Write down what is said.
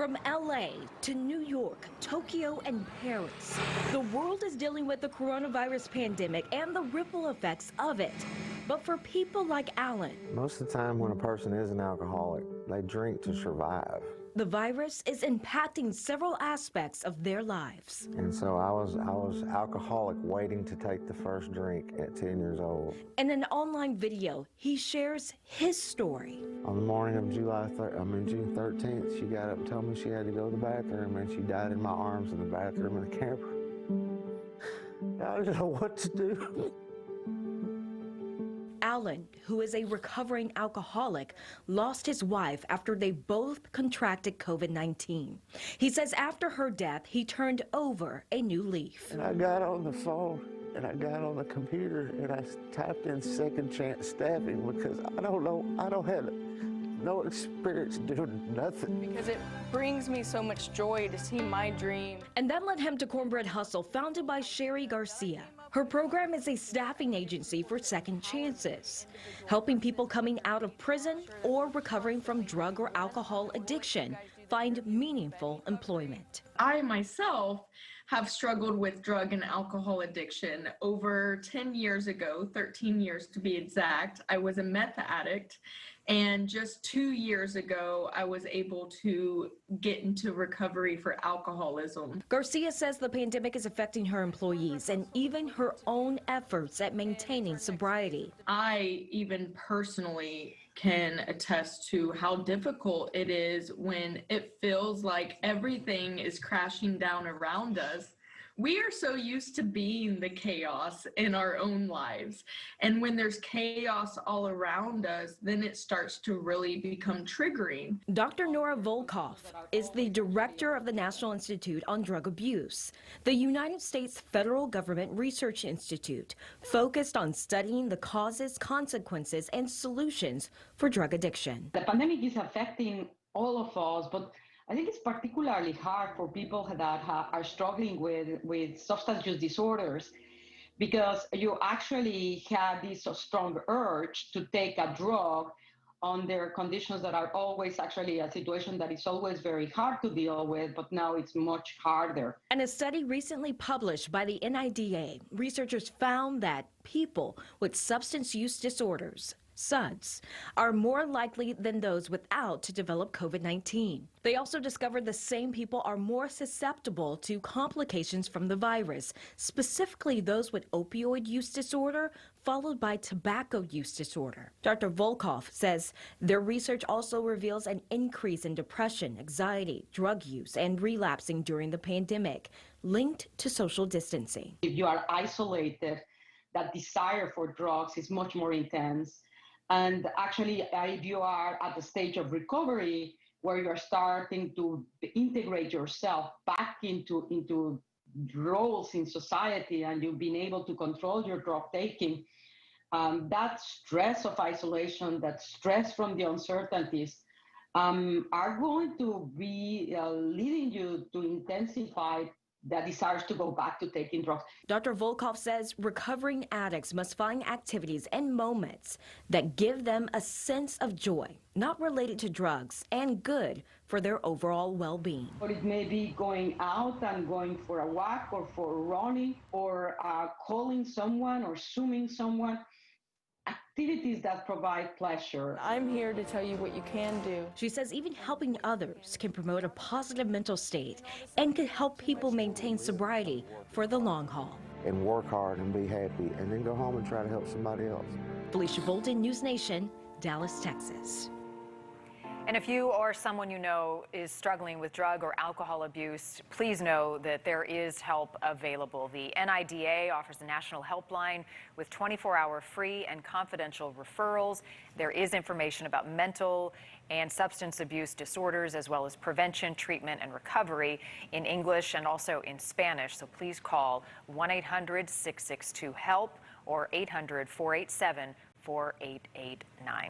From LA to New York, Tokyo, and Paris, the world is dealing with the coronavirus pandemic and the ripple effects of it. But for people like Alan, most of the time when a person is an alcoholic, they drink to survive. the virus is impacting several aspects of their lives. And so I was alcoholic waiting to take the first drink at 10 years old. In an online video, he shares his story. On the morning of June 13th, she got up and told me she had to go to the bathroom, and she died in my arms in the bathroom of the camper. I didn't know what to do. Alan, who is a recovering alcoholic, lost his wife after they both contracted COVID-19. He says after her death, he turned over a new leaf. And I got on the phone, and I got on the computer, and I typed in second chance stabbing because I don't have no experience doing nothing. Because it brings me so much joy to see my dream. And that led him to Cornbread Hustle, founded by Sherry Garcia. Her program is a staffing agency for second chances, helping people coming out of prison or recovering from drug or alcohol addiction find meaningful employment. I myself have struggled with drug and alcohol addiction. Over 10 years ago, 13 years to be exact, I was a meth addict. And just 2 years ago, I was able to get into recovery for alcoholism. Garcia says the pandemic is affecting her employees and even her own efforts at maintaining sobriety. I even personally can attest to how difficult it is when it feels like everything is crashing down around us. We are so used to being the chaos in our own lives. And when there's chaos all around us, then it starts to really become triggering. Dr. Nora Volkoff is the director of the National Institute on Drug Abuse, the United States federal government research institute focused on studying the causes, consequences, and solutions for drug addiction. The pandemic is affecting all of us, but I think it's particularly hard for people that are struggling with substance use disorders, because you actually have this strong urge to take a drug under conditions that are always actually a situation that is always very hard to deal with, but now it's much harder. In a study recently published by the NIDA, researchers found that people with substance use disorders, SUDS, are more likely than those without to develop COVID-19. They also discovered the same people are more susceptible to complications from the virus, specifically those with opioid use disorder, followed by tobacco use disorder. Dr. Volkoff says their research also reveals an increase in depression, anxiety, drug use, and relapsing during the pandemic, linked to social distancing. If you are isolated, that desire for drugs is much more intense. And actually, if you are at the stage of recovery where you're starting to integrate yourself back into roles in society and you've been able to control your drug taking, that stress of isolation, that stress from the uncertainties are going to be leading you to intensify the desires to go back to taking drugs. Dr. Volkoff says recovering addicts must find activities and moments that give them a sense of joy, not related to drugs, and good for their overall well-being. But it may be going out and going for a walk or for running or calling someone or Zooming someone. Activities that provide pleasure. I'm here to tell you what you can do. She says even helping others can promote a positive mental state and can help people maintain sobriety for the long haul. And work hard and be happy, and then go home and try to help somebody else. Felicia Bolden, NewsNation, Dallas, Texas. And if you or someone you know is struggling with drug or alcohol abuse, please know that there is help available. The NIDA offers a national helpline with 24-hour free and confidential referrals. There is information about mental and substance abuse disorders, as well as prevention, treatment, and recovery in English and also in Spanish. So please call 1-800-662-HELP or 800-487-4889.